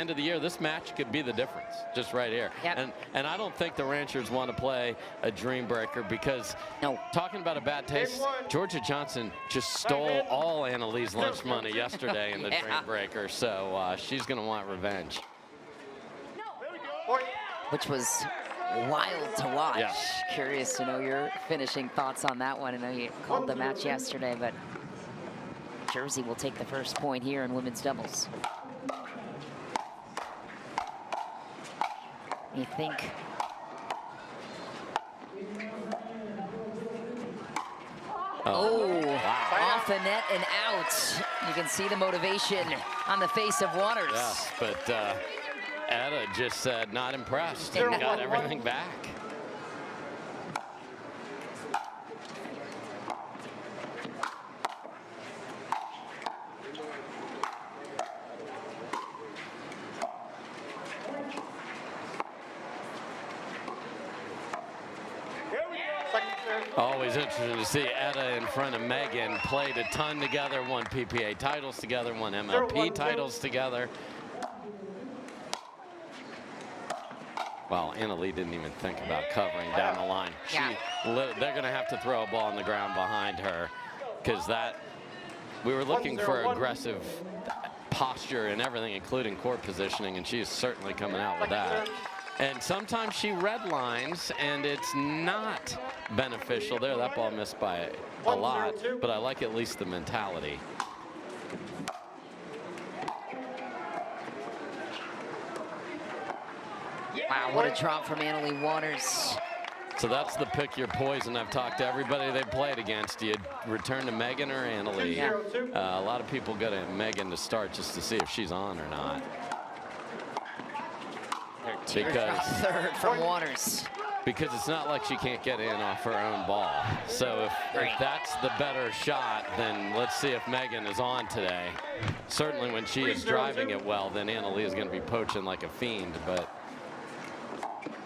end of the year, this match could be the difference, just right here. Yep. And I don't think the Ranchers want to play a dream breaker because, talking about a bad taste, Georgia Johnson just stole all Annalee's lunch money yesterday in the dream breaker, so she's going to want revenge. Which was wild to watch. Yeah. Curious to know your finishing thoughts on that one. I know you called the match yesterday, but Jersey will take the first point here in women's doubles. You think off the net and out. You can see the motivation on the face of Waters. Yes, but Etta just said not impressed and got everything back. Always interesting to see Etta in front of Meghan. Played a ton together, won PPA titles together, won MLP titles together. Well, Anna Leigh didn't even think about covering down the line. They're going to have to throw a ball on the ground behind her because we were looking for aggressive posture and everything, including court positioning, and she's certainly coming out with that. And sometimes she redlines, and it's not beneficial there. That ball missed by a lot, but I like at least the mentality. Wow, what a drop from Annalee Waters. So that's the pick your poison. I've talked to everybody they played against. Do you return to Meghan or Annalee? A lot of people go to Meghan to start just to see if she's on or not. Because third from Waters. Because it's not like she can't get in off her own ball. So if that's the better shot, then let's see if Meghan is on today. Certainly when she is driving it well, then Annalee is going to be poaching like a fiend. But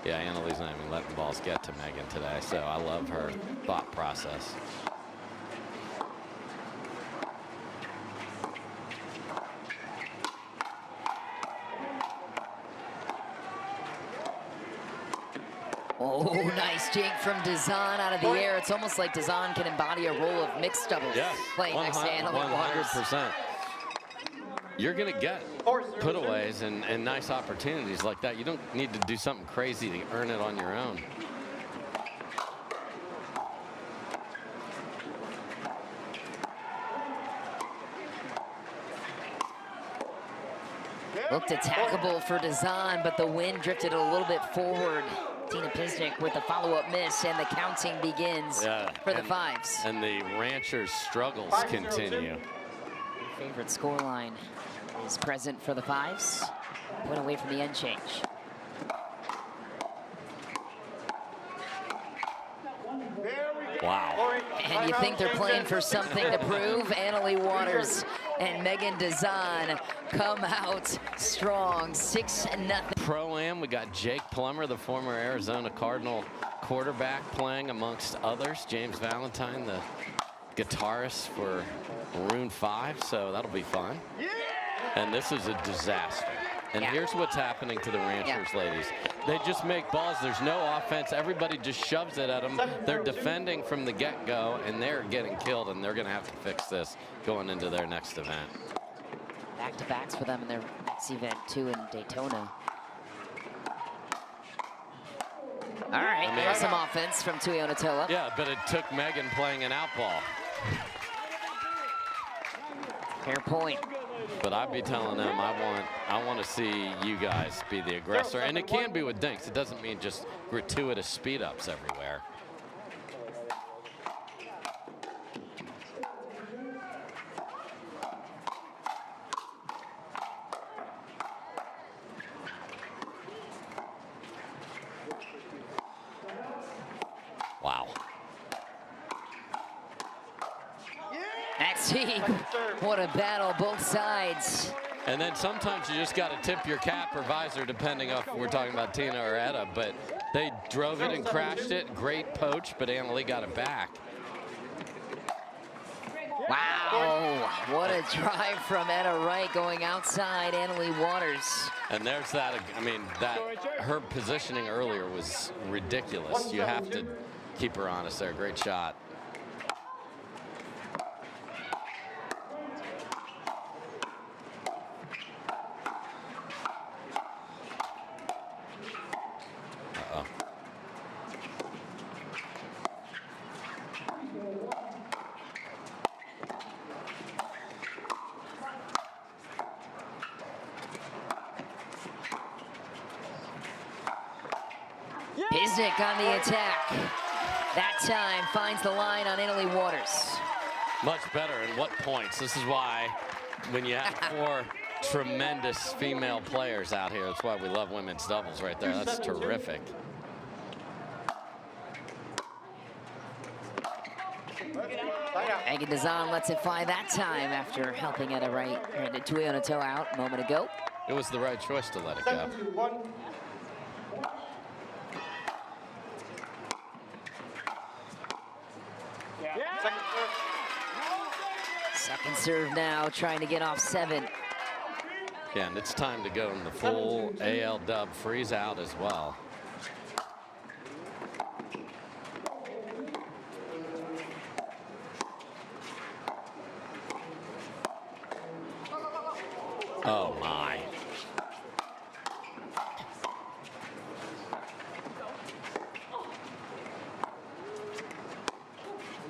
yeah, Annalee's not even letting balls get to Meghan today. So I love her thought process. Oh, nice jink from Dizon out of the air. It's almost like Dizon can embody a role of mixed doubles playing next to Annalee Waters. 100%. You're going to get putaways and nice opportunities like that. You don't need to do something crazy to earn it on your own. Looked attackable for Dizon, but the wind drifted a little bit forward. Tina Pisnik with the follow-up miss, and the counting begins for the fives. And the Ranchers' struggles continue. Favorite scoreline is present for the fives. Went away from the end change. Wow. And you think they're playing for something to prove? Annalee Waters and Meghan Dizon come out strong, 6-0. Pro-Am, we got Jake Plummer, the former Arizona Cardinal quarterback, playing amongst others. James Valentine, the guitarist for Maroon 5, so that'll be fun. And this is a disaster. And here's what's happening to the Ranchers, ladies. They just make balls. There's no offense. Everybody just shoves it at them. They're defending from the get-go, and they're getting killed, and they're going to have to fix this going into their next event. Back-to-backs for them in their next event, too, in Daytona. All right, there's some offense from Tuionetoa. Yeah, but it took Meghan playing an out ball. Fair point. But I'd be telling them I want to see you guys be the aggressor. And it can be with dinks. It doesn't mean just gratuitous speed-ups everywhere. Wow. That's deep. What a battle, both sides. And then sometimes you just got to tip your cap or visor, depending on if we're talking about Tina or Etta. But they drove it and crashed it. Great poach, but Annalee got it back. Wow, what a drive from Etta Wright going outside Annalie Waters. And there's that, I mean, that her positioning earlier was ridiculous. You have to keep her honest there. Great shot. Pisnik on the attack. That time finds the line on Annalie Waters. Much better. And what points? This is why when you have 4 tremendous female players out here, that's why we love women's doubles right there. That's terrific. Meghan Dizon lets it fly that time after helping Etta Wright and Tuionetoa out a moment ago. It was the right choice to let it go. Second serve now, trying to get off 7. Yeah, and it's time to go in the full AL dub freeze out as well. Oh my.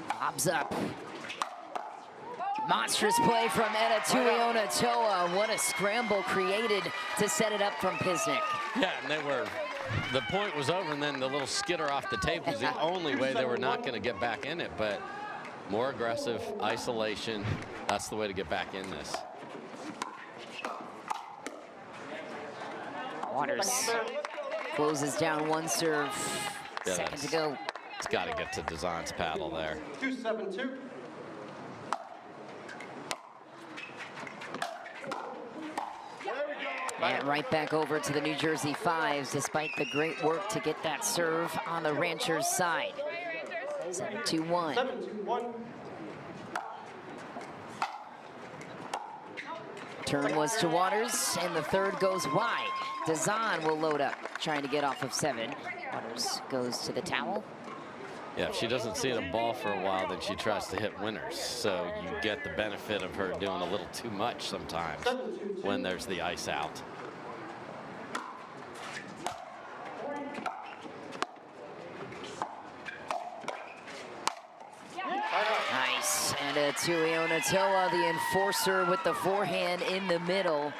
Bobs up. Monstrous play from Etta Tuionetoa. What a scramble created to set it up from Pisnik. Yeah, and they were, the point was over, and then the little skitter off the tape was the only way they were not going to get back in it. But more aggressive, isolation, that's the way to get back in this. Waters closes down 1 serve. Yeah, Second to go. It's got to get to Dizon's paddle there. 2-7-2. And right back over to the New Jersey Fives, despite the great work to get that serve on the Ranchers' side. 7-2-1. 7-2-1. Turn was to Waters, and the third goes wide. Dizon will load up, trying to get off of 7. Waters goes to the towel. Yeah, if she doesn't see the ball for a while, then she tries to hit winners. So you get the benefit of her doing a little too much sometimes when there's the ice out. Nice, and Tuionetoa, the enforcer with the forehand in the middle.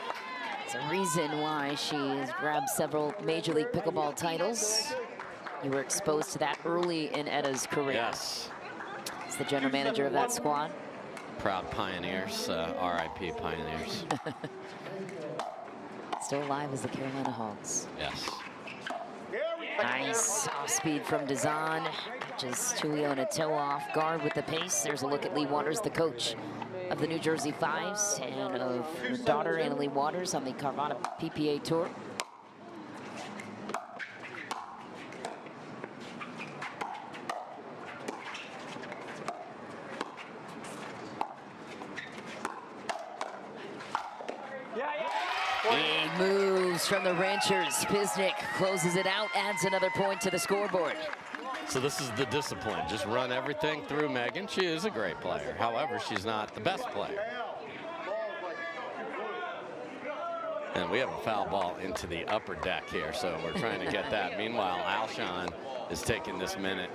It's a reason why she has grabbed several Major League Pickleball titles. You were exposed to that early in Etta's career. Yes. He's the general manager of that squad. Proud pioneers, RIP pioneers. Still alive as the Carolina Hawks. Yes. Nice off speed from Dizon. Just Tuionetoa off guard with the pace. There's a look at Leigh Waters, the coach of the New Jersey Fives, and of her daughter, Annalie Waters, on the Carvana PPA Tour. Big moves from the Ranchers. Pisnik closes it out, adds another point to the scoreboard. So this is the discipline. Just run everything through Meghan. She is a great player. However, she's not the best player. And we have a foul ball into the upper deck here, so we're trying to get that. Meanwhile, Alshon is taking this minute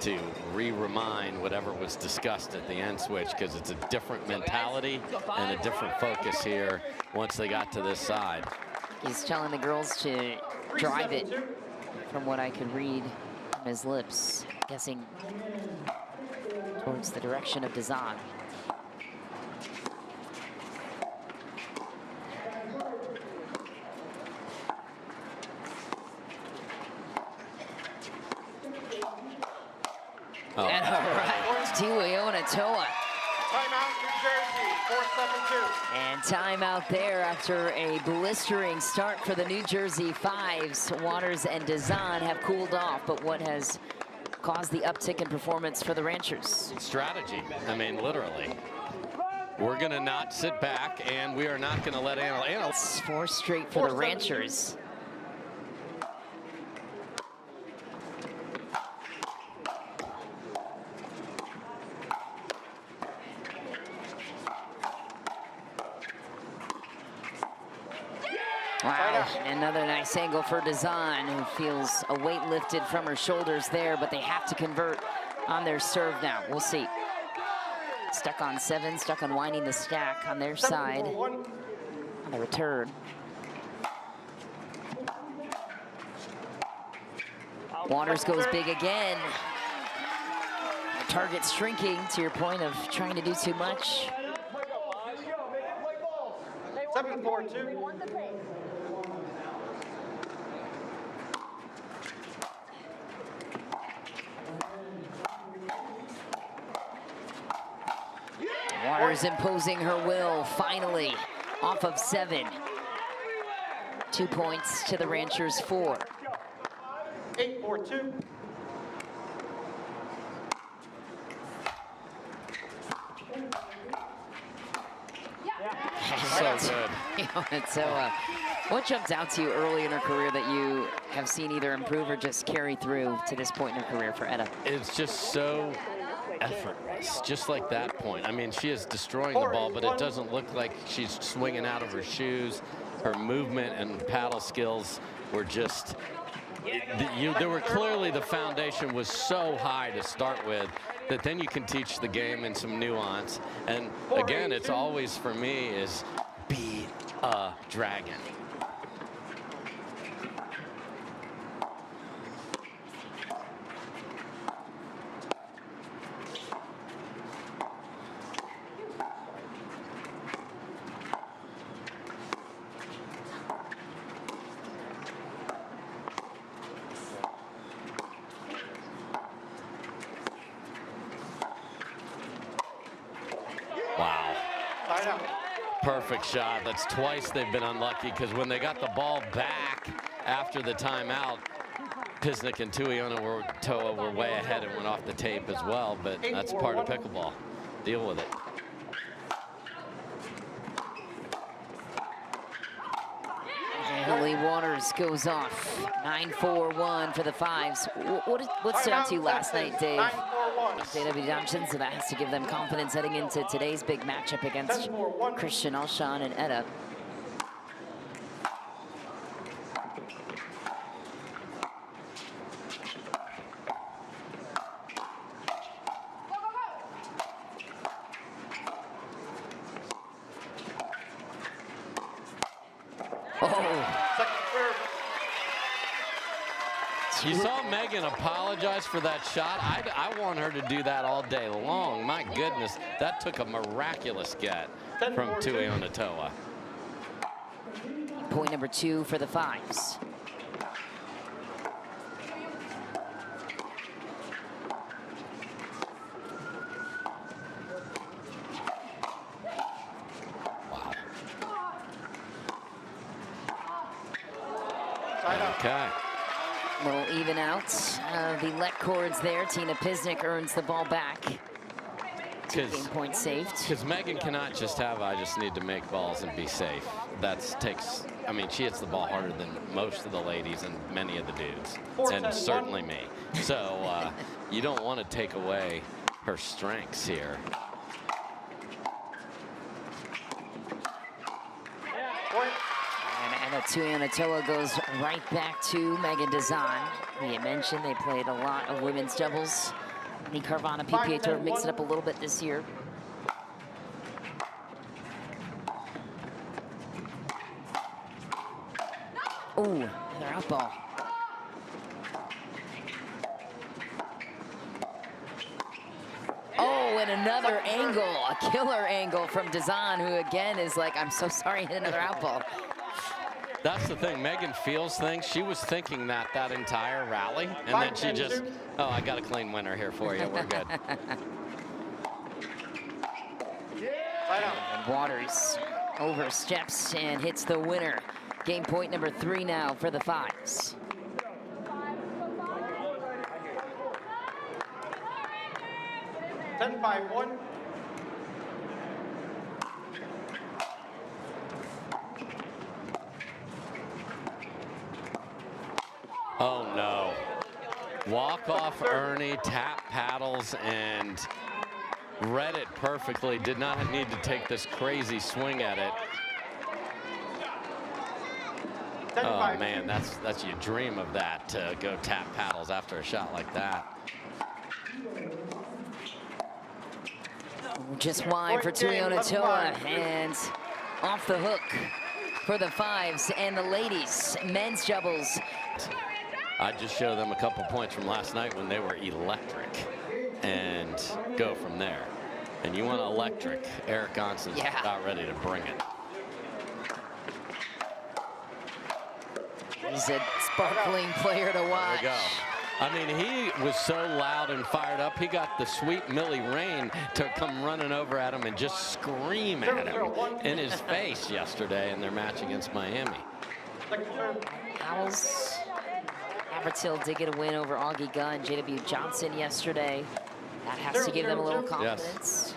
to re-remind whatever was discussed at the end switch, because it's a different mentality and a different focus here once they got to this side. He's telling the girls to drive it, from what I could read from his lips, guessing towards the direction of Dizon. Oh. And all right, Tuionetoa. Timeout, New Jersey, 4-7-2. And timeout there after a blistering start for the New Jersey Fives. Waters and Dizon have cooled off, but what has caused the uptick in performance for the Ranchers? Strategy. I mean, literally. we're going to not sit back, and we are not going to let Anna. It's 4 straight for the Ranchers. Wow, another nice angle for Dizon, who feels a weight lifted from her shoulders there, but they have to convert on their serve now. We'll see. Stuck on 7, stuck on winding the stack on their side on the return. Waters goes big again. The target's shrinking, to your point of trying to do too much. 7-4-2. Waters imposing her will, finally, off of 7. 2 points to the Ranchers' 4. 8-4-2. So good. So, what jumped out to you early in her career that you have seen either improve or just carry through to this point in her career for Etta? It's just so effortless, just like that point. I mean, she is destroying the ball, but it doesn't look like she's swinging out of her shoes. Her movement and paddle skills were just, there were clearly, the foundation was so high to start with that then you can teach the game in some nuance. And again, it's always, for me, is be a dragon. Perfect shot. That's twice they've been unlucky, because when they got the ball back after the timeout, Pisnik and Tuionetoa were way ahead and went off the tape as well, but that's part of pickleball. Deal with it. Leigh Waters goes off. 9-4-1 for the Fives. What stood out to you last night, Dave? JW Oncins, so that has to give them confidence heading into today's big matchup against Christian, Alshon, and Etta. You saw Meghan apologize for that shot. I want her to do that all day long. My goodness, that took a miraculous get from Tuionetoa. Point number 2 for the Fives. Wow. Okay. Little even out of the let cords there. Tina Pisnik earns the ball back. 2 game points saved. Because Meghan cannot just have, I just need to make balls and be safe. I mean, she hits the ball harder than most of the ladies and many of the dudes, and certainly me. So you don't want to take away her strengths here. And Etta Tuionetoa goes right back to Meghan Dizon. You mentioned they played a lot of women's doubles. The Carvana PPA Tour mixed it up a little bit this year. Ooh, another out ball. Oh, and another angle, a killer angle from Dizon, who again is like, I'm so sorry, hit another out ball. That's the thing, Meghan feels things. She was thinking that entire rally, and then she just, oh, I got a clean winner here for you, we're good. And Waters oversteps and hits the winner. Game point number 3 now for the Fives. Oh, no. Walk off Ernie, tap paddles, and read it perfectly. Did not need to take this crazy swing at it. Oh, man, that's you dream of that, to go tap paddles after a shot like that. Just wide for Tuionetoa, and off the hook for the fives and the ladies. Men's doubles. I just show them a couple points from last night when they were electric and go from there. And you want electric, Eric Oncins about ready to bring it. He's a sparkling player to watch. There we go. I mean, he was so loud and fired up. He got the sweet Millie Rain to come running over at him and just scream at him in his face yesterday in their match against Miami. Howells, Navartil did get a win over Augie Gunn, J.W. Johnson yesterday. That has to give them a little confidence.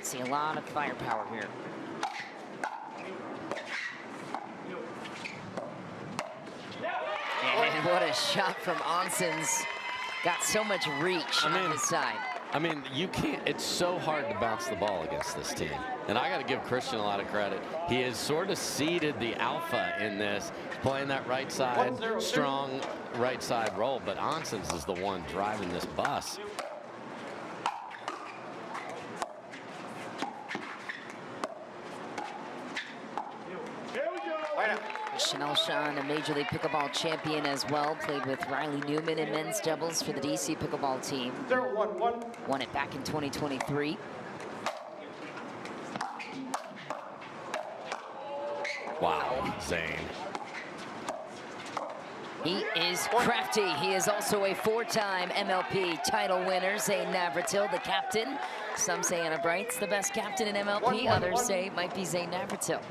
See a lot of firepower here. And what a shot from Oncins. Got so much reach on his side. I mean, you can't, it's so hard to bounce the ball against this team. And I got to give Christian a lot of credit. He has sort of seeded the alpha in this, playing that right side, strong right side roll. But Oncins is the one driving this bus. Alshon, a Major League Pickleball champion as well, played with Riley Newman in men's doubles for the DC Pickleball team. 0-1-1. Won it back in 2023. Wow, Zane. He is crafty. He is also a four-time MLP title winner. Zane Navratil, the captain. Some say Anna Bright's the best captain in MLP. Others say it might be Zane Navratil.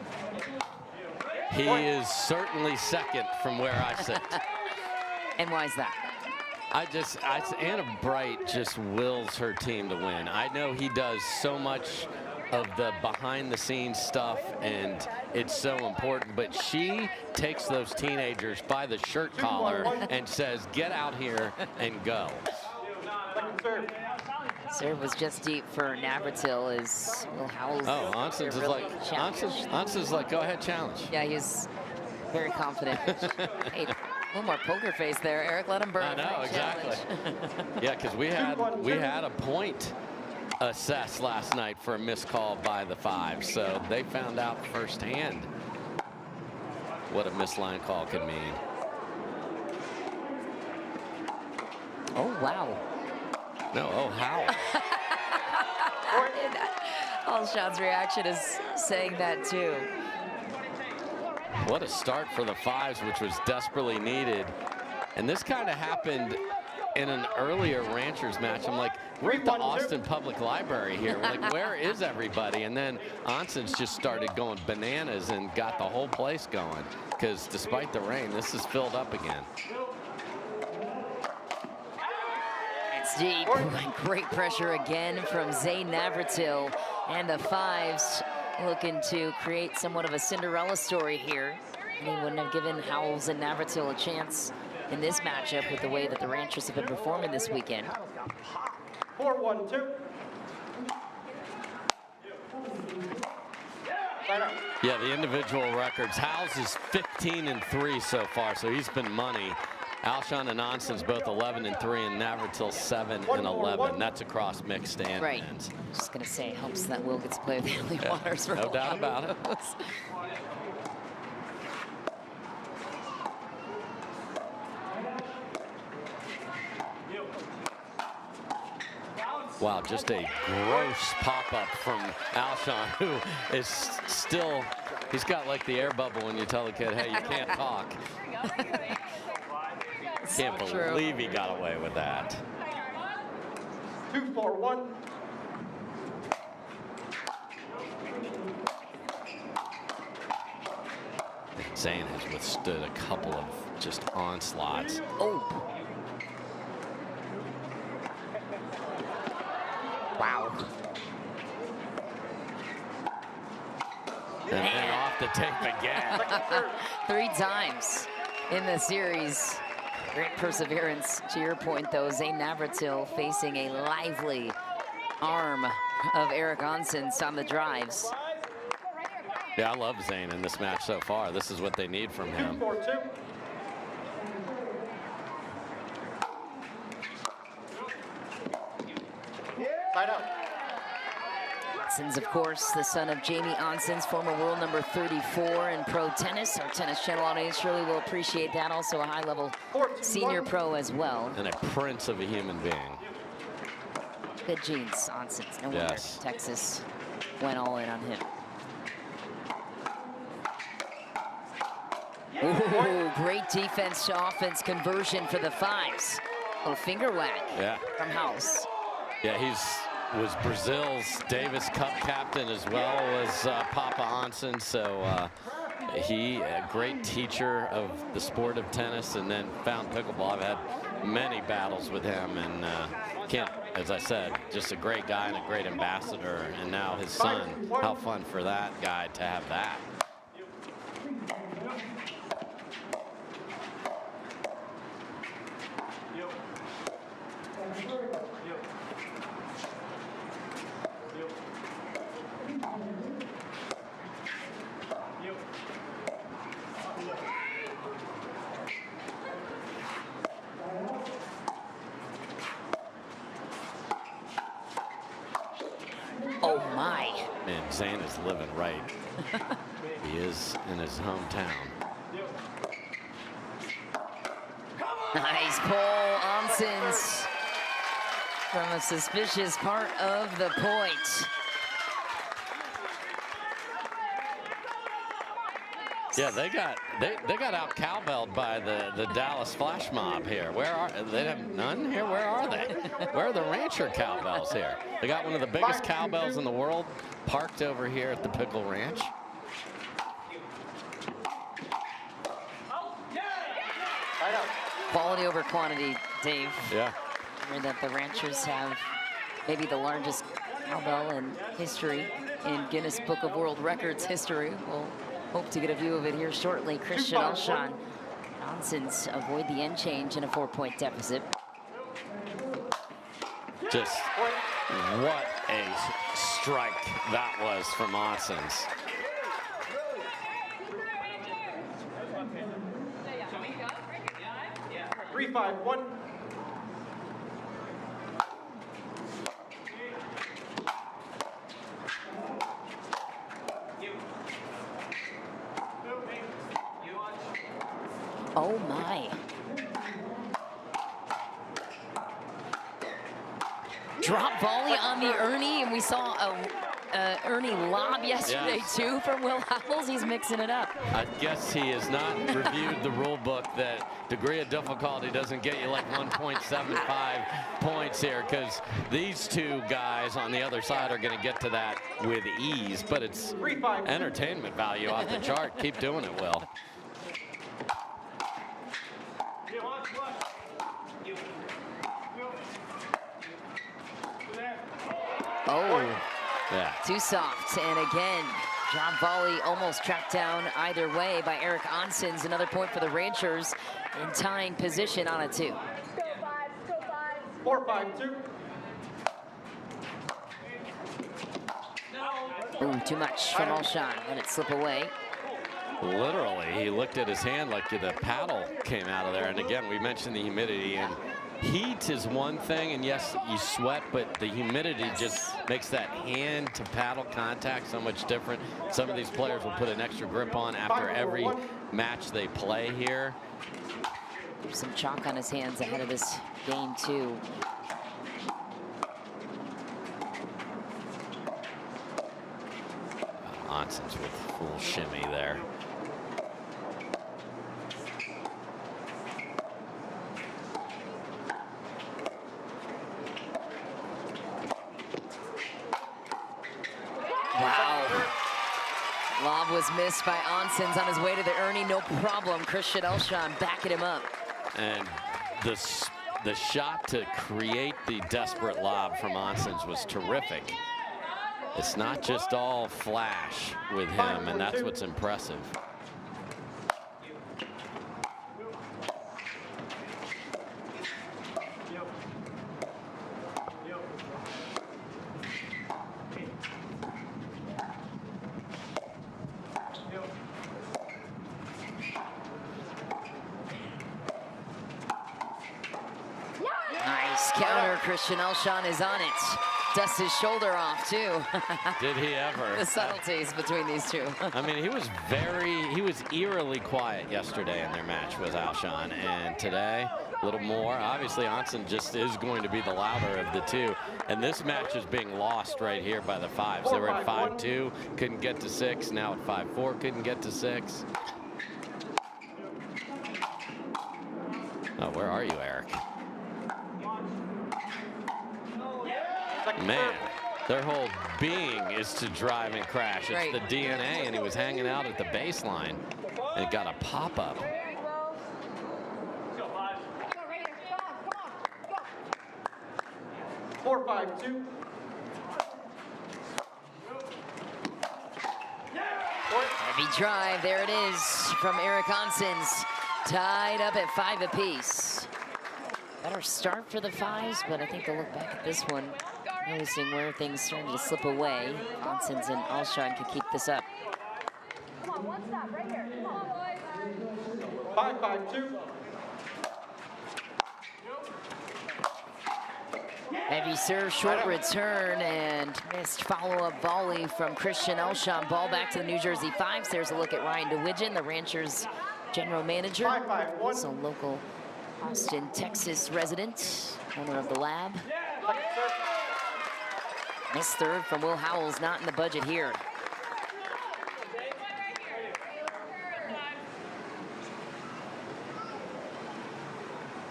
He is certainly second from where I sit. And why is that? Anna Bright just wills her team to win. I know he does so much of the behind-the-scenes stuff, and it's so important, but she takes those teenagers by the shirt collar and says, get out here and go. Serve was just deep for Navratil as Will Howells. Oh, Oncins is like, go ahead, challenge. Yeah, he's very confident. Hey, a little more poker face there, Eric. Let him burn. I know, exactly. Yeah, because we had a point assessed last night for a missed call by the five, so they found out firsthand what a missed line call could mean. Oh, wow. No, oh, how? Alshon's reaction is saying that too. What a start for the fives, which was desperately needed. And this kind of happened in an earlier Ranchers match. I'm like, we're at the Austin Public Library here. We're like, where is everybody? And then Oncins just started going bananas and got the whole place going. Because despite the rain, this is filled up again. It's deep. Great pressure again from Zane Navratil. And the fives looking to create somewhat of a Cinderella story here. And he wouldn't have given Howells and Navratil a chance in this matchup with the way that the Ranchers have been performing this weekend. 4-1-2. Yeah, the individual records. Howells is 15-3 so far, so he's been money. Alshon and Oncins both 11-3, and Navratil 7-11. That's across mixed and men's. Just gonna say, it helps that Will gets to play with Haley Waters for no doubt about it. Wow, just a gross pop-up from Alshon, who is still, he's got like the air bubble when you tell the kid, hey, you can't talk. Can't believe he got away with that. 2-4-1. Zane has withstood a couple of just onslaughts. Oh. Wow. And then off the tape again. 3 times. in the series. Great perseverance. To your point, though, Zane Navratil facing a lively arm of Eric Oncins on the drives. Yeah, I love Zane in this match so far. This is what they need from him. 2-4-2. Side out. Oncins, of course, the son of Jamie Oncins, former world number 34 in pro tennis. Our tennis channel audience surely will appreciate that. Also a high-level senior pro as well. And a prince of a human being. Good genes, Oncins. No wonder Texas went all in on him. Ooh, great defense to offense conversion for the fives. Oh, finger whack from Howells. Yeah, was Brazil's Davis Cup captain as well as Papa Oncins, so he a great teacher of the sport of tennis, and then found pickleball. I've had many battles with him, and can't, as I said, just a great guy and a great ambassador, and now his son. How fun for that guy to have that. Oh my. Man, Zane is living right. He is in his hometown. Nice pull, Oncins, from a suspicious part of the point. Yeah, they got out cowbelled by the Dallas Flash Mob here. Where are they? Have none here? Where are they? Where are the Rancher cowbells here? They got one of the biggest cowbells in the world parked over here at the Pickle Ranch. Quality over quantity, Dave. Yeah. Remember that the Ranchers have maybe the largest cowbell in history, in Guinness Book of World Records history. We'll hope to get a view of it here shortly. Christian Alshon. Oncins avoid the end change in a 4-point deficit. Just what a strike that was from Oncins. Three, 5-1. Oh my. Drop volley on the Ernie, and we saw a Ernie lob yesterday too from Will Howells. He's mixing it up. I guess he has not reviewed the rule book that degree of difficulty doesn't get you like 1.75 points here, because these two guys on the other side are going to get to that with ease, but it's entertainment value off the chart. Keep doing it, Will. Oh, yeah. Too soft. And again, drop volley almost tracked down either way by Eric Oncins. Another point for the Ranchers in tying position on a 2. 4-5-2. Ooh, too much from Alshon. Let it slip away. Literally, he looked at his hand like the paddle came out of there. And again, we mentioned the humidity, and heat is one thing, and yes, you sweat, but the humidity just makes that hand to paddle contact so much different. Some of these players will put an extra grip on after every match they play here. Some chalk on his hands ahead of this game too. Oncins with full shimmy there. Lob was missed by Oncins on his way to the Ernie, no problem. Christian Alshon backing him up. And the shot to create the desperate lob from Oncins was terrific. It's not just all flash with him, and that's what's impressive. counter. Christian Alshon is on it. Dusts his shoulder off, too. Did he ever? The subtleties between these two. I mean, he was eerily quiet yesterday in their match with Alshon, and today, a little more. Obviously, Oncins just is going to be the louder of the two, and this match is being lost right here by the fives. They were at 5-2, couldn't get to 6. Now at 5-4, couldn't get to 6. Oh, where are you, Eric? Man, their whole being is to drive and crash. It's the DNA, and he was hanging out at the baseline and got a pop-up. Four, 5-2. Heavy drive, there it is from Eric Oncins. Tied up at 5 apiece. Better start for the fives, but I think they'll look back at this one, noticing where things started to slip away. Oncins and Alshon can keep this up. 5-5-2. Heavy serve, short return, and missed follow-up volley from Christian Alshon. Ball back to the New Jersey Fives. There's a look at Ryan DeWidgeon, the Ranchers general manager. Also local Austin, Texas resident, owner of the lab. Missed third from Will Howells, not in the budget here.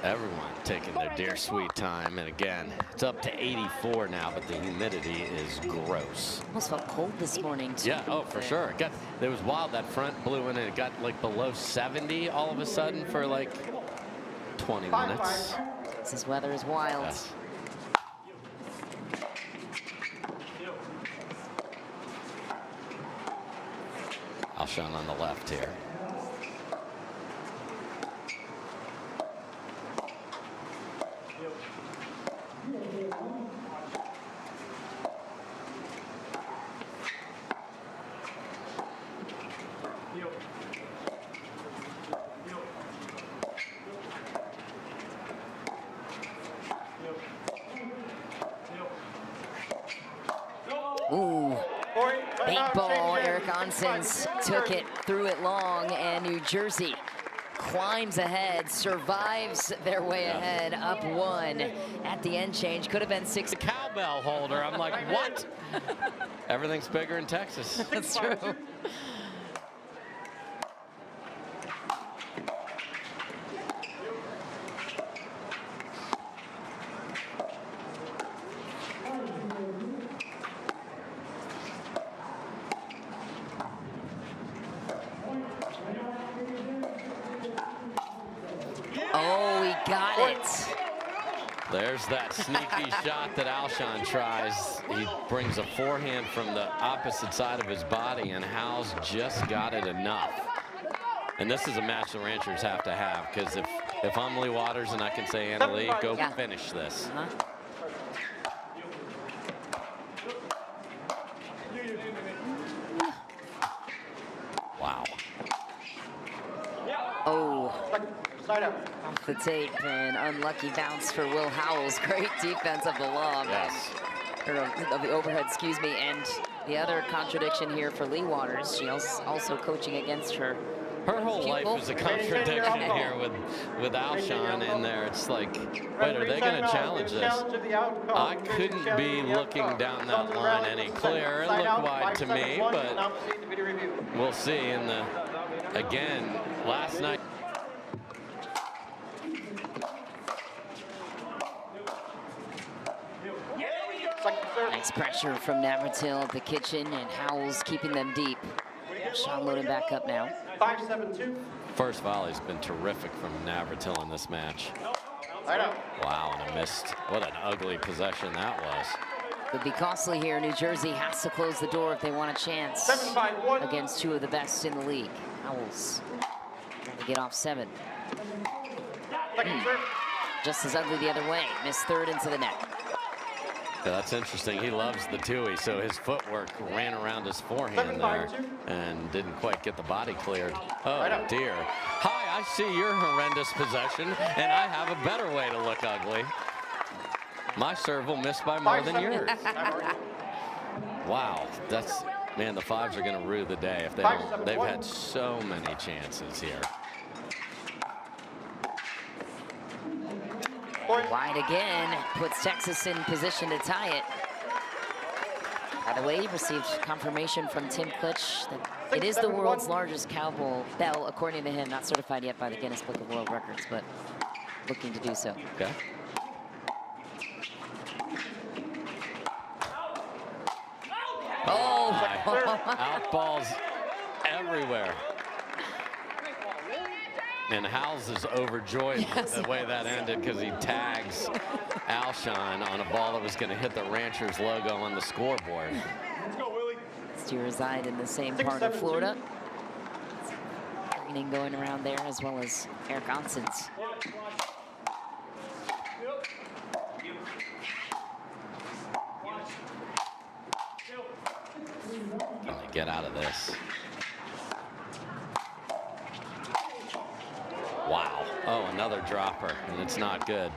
Everyone taking their dear sweet time, and again, it's up to 84 now, but the humidity is gross. Almost felt cold this morning, too. Yeah, oh, for sure. It was wild. That front blew in, and it got like below 70 all of a sudden for like 20 minutes. This weather is wild. Yes. Alshon on the left here. Ooh, bait ball. Eric Oncins took it, threw it long, and New Jersey climbs ahead, survives their way ahead, up 1 at the end change. Could have been 6. The cowbell holder. I'm like, what? Everything's bigger in Texas. That's true. Oh, he got it. There's that sneaky shot that Alshon tries. He brings a forehand from the opposite side of his body, and Howells just got it enough. And this is a match the Ranchers have to have, because if I'm Leigh Waters and I can say, Anna Leigh, go finish this. Wow. Oh. Off the tape, and unlucky bounce for Will Howells. Great defense of the lob. Yes. Or of the overhead, excuse me. And the other contradiction here for Leigh Waters, she's also coaching against her whole life is a contradiction here with Alshon in there. It's like, wait, are they going to challenge this? I couldn't be looking down that line any clearer. It looked wide to me, but we'll see. In the, again, last night. Nice pressure from Navratil at the kitchen, and Howells keeping them deep. Alshon loading back up now. 5-7-2. First volley's been terrific from Navratil in this match. Wow, and a missed. What an ugly possession that was. Could be costly here. New Jersey has to close the door if they want a chance against two of the best in the league. Howells trying to get off 7. Just as ugly the other way. Missed third into the net. Yeah, that's interesting. He loves the Tui, so his footwork ran around his forehand there and didn't quite get the body cleared. Oh, dear. Hi, I see your horrendous possession, and I have a better way to look ugly. My serve will miss by more than yours. Wow, that's, man, the fives are going to rue the day if they don't. They've had so many chances here. Wide again, puts Texas in position to tie it. By the way, he received confirmation from Tim Klitsch that it is the world's largest cowbell bell, according to him, not certified yet by the Guinness Book of World Records, but looking to do so. Okay. Oh, out balls everywhere. And Howells is overjoyed with the way that ended because he tags Alshon on a ball that was going to hit the Ranchers logo on the scoreboard. Let's go, Willie. Do reside in the same part of Florida. Raining going around there, as well as Eric Oncins. Get out of this. Wow. Oh, another dropper, and it's not good.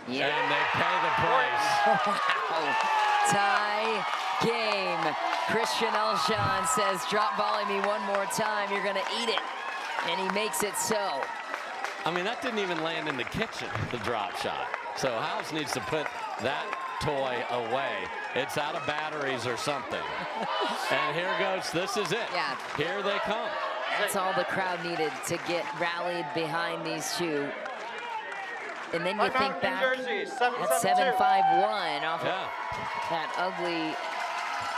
Yeah. And they pay the price. Wow. Tie game. Christian Alshon says, drop volley me one more time, you're gonna eat it. And he makes it so. I mean, that didn't even land in the kitchen, the drop shot. So Howells needs to put that toy away. It's out of batteries or something. And here goes, this is it. Yeah. Here they come. That's all the crowd needed to get rallied behind these two. And then you think back at 7-5-1 off of that ugly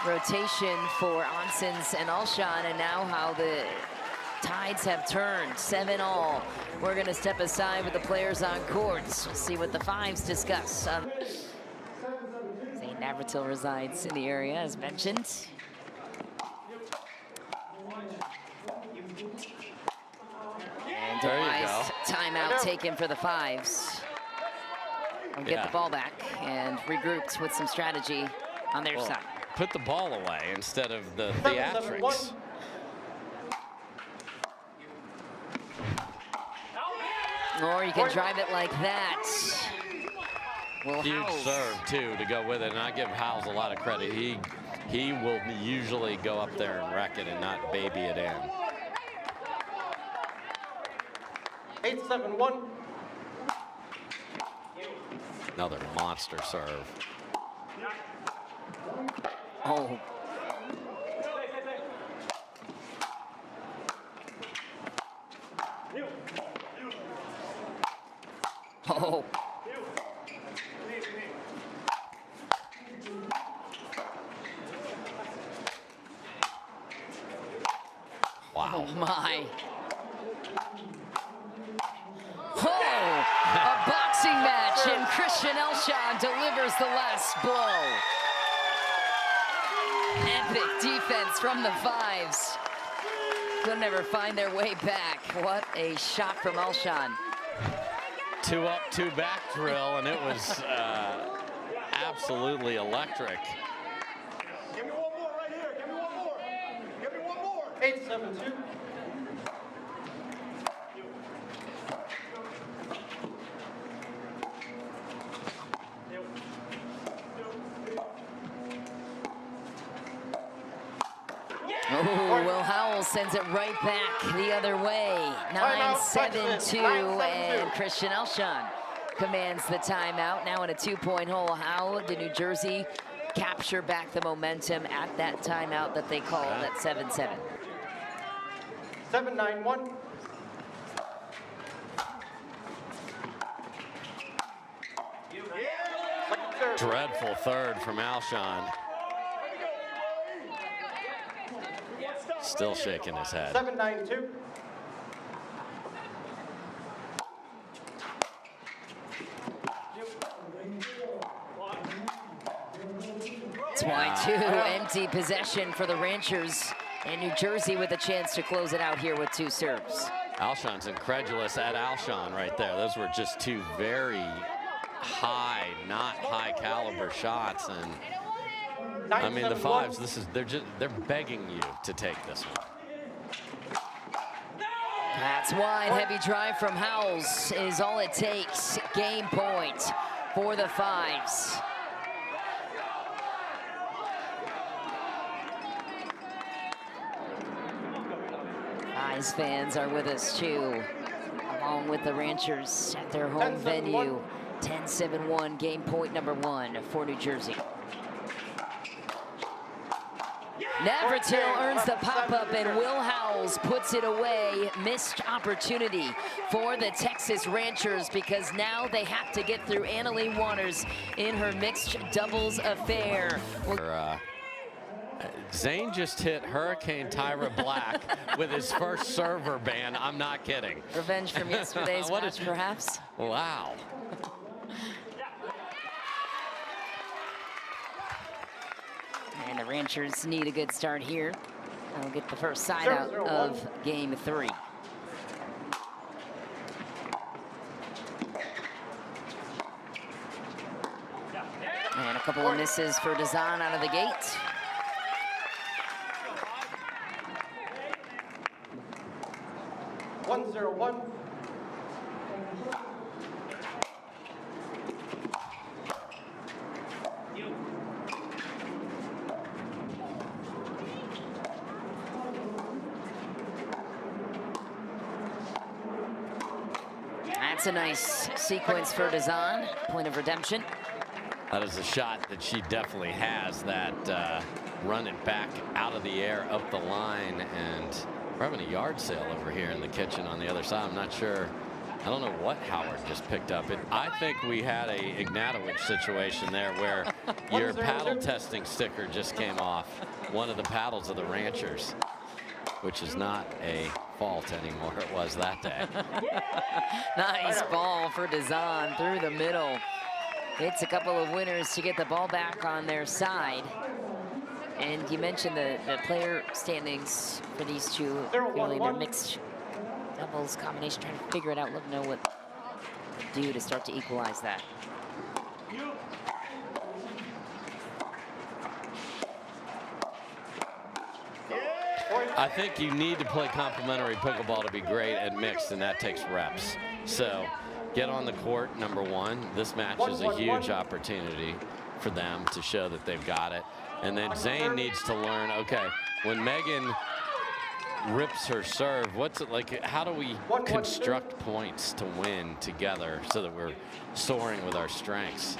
rotation for Oncins and Alshon, and now how the tides have turned, 7-all. We're gonna step aside with the players on courts. We'll see what the fives discuss. Zane Navratil resides in the area, as mentioned. And There you nice go. timeout taken for the fives. We'll get the ball back and regrouped with some strategy on their side. Put the ball away instead of the theatrics. Or you can drive it like that. Will Huge Howells. serve, too, to go with it. And I give Howells a lot of credit. He will usually go up there and wreck it and not baby it in. 8-7-1. Another monster serve. Oh. Oh. Wow. Oh my. Oh, a boxing match, and Christian Alshon delivers the last blow. Epic defense from the fives. Could never find their way back. What a shot from Alshon. 2 up, 2 back drill, and it was absolutely electric. Give me one more right here. Give me one more. Give me one more. 8-7-2. Oh, Will Howells sends it right back the other way. 9-7-2, and Christian Alshon commands the timeout. Now in a 2-point hole. How did New Jersey capture back the momentum at that timeout that they called at 7-7? 7-9-1. Dreadful third from Alshon. Still shaking his head. 7-9-2. That's why two empty possession for the Ranchers, and New Jersey with a chance to close it out here with 2 serves. Alshon's incredulous at Alshon right there. Those were just 2 very high, not high caliber shots, and I mean the fives. They're begging you to take this one. That's wide, heavy drive from Howells is all it takes. Game point for the fives. Fives fans are with us too, along with the Ranchers at their home venue. 10-7-1, game point number 1 for New Jersey. Navartil earns the pop-up, and Will Howells puts it away. Missed opportunity for the Texas Ranchers, because now they have to get through Annalee Waters in her mixed doubles affair. Zane just hit Hurricane Tyra Black with his first server ban. I'm not kidding. Revenge from yesterday's match, perhaps? Wow. And the Ranchers need a good start here. They'll get the first side out of game 3. And a couple of misses for Dizon out of the gate. One, 0-1. That's a nice sequence for Dizon. Point of redemption. That is a shot that she definitely has, that run it back out of the air, up the line, and we're having a yard sale over here in the kitchen on the other side. I'm not sure. I don't know what Howard just picked up. I think we had a Ignatowicz situation there where your paddle testing sticker just came off one of the paddles of the Ranchers, which is not a fault anymore. It was that day. Nice ball for Dizon through the middle. Hits a couple of winners to get the ball back on their side. And you mentioned the player standings for these two, really their mixed doubles combination, trying to figure it out, looking to know what to do to start to equalize that. I think you need to play complementary pickleball to be great at mixed, and that takes reps. So get on the court, number 1. This match is a huge opportunity for them to show that they've got it. And then Zane needs to learn, okay, when Meghan rips her serve, what's it like? How do we construct points to win together so that we're soaring with our strengths?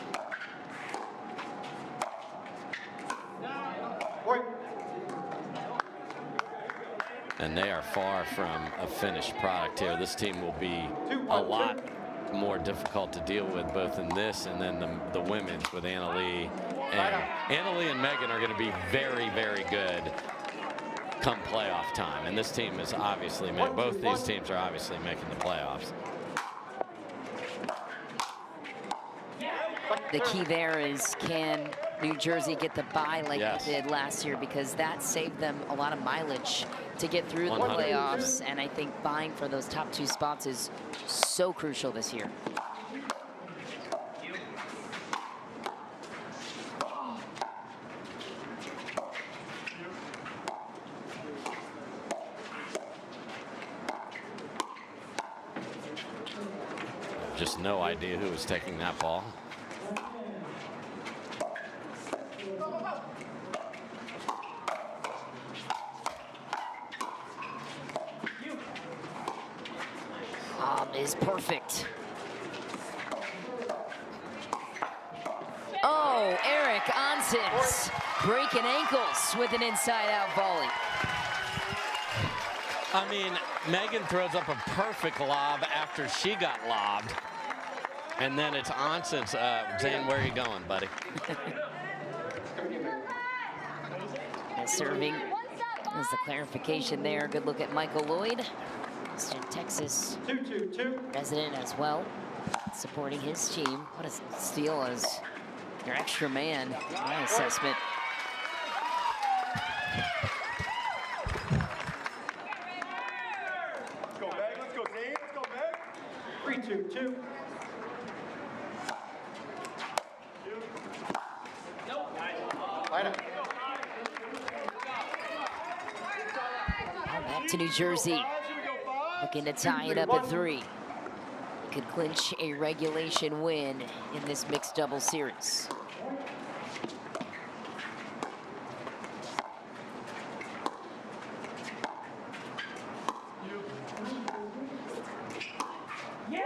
And they are far from a finished product here. This team will be a lot more difficult to deal with, both in this and then the women's with Annalee. And Annalee and Meghan are going to be very, very good come playoff time. And this team is obviously, both these teams are obviously making the playoffs. The key there is, can New Jersey get the bye like they did last year, because that saved them a lot of mileage to get through the playoffs. And I think vying for those top 2 spots is so crucial this year. Just no idea who was taking that ball. Is perfect. Oh, Eric Oncins breaking ankles with an inside-out volley. I mean, Meghan throws up a perfect lob after she got lobbed. And then it's Oncins. Zane, where are you going, buddy? Serving is the clarification there. Good look at Michael Lloyd. Texas resident as well, supporting his team. What a steal as your extra man, my assessment. Let's go, Meg. Let's go, Zane. Let's go, Meg. 3-2-2. Back to New Jersey, looking to tie it up at 3. could clinch a regulation win in this mixed double series.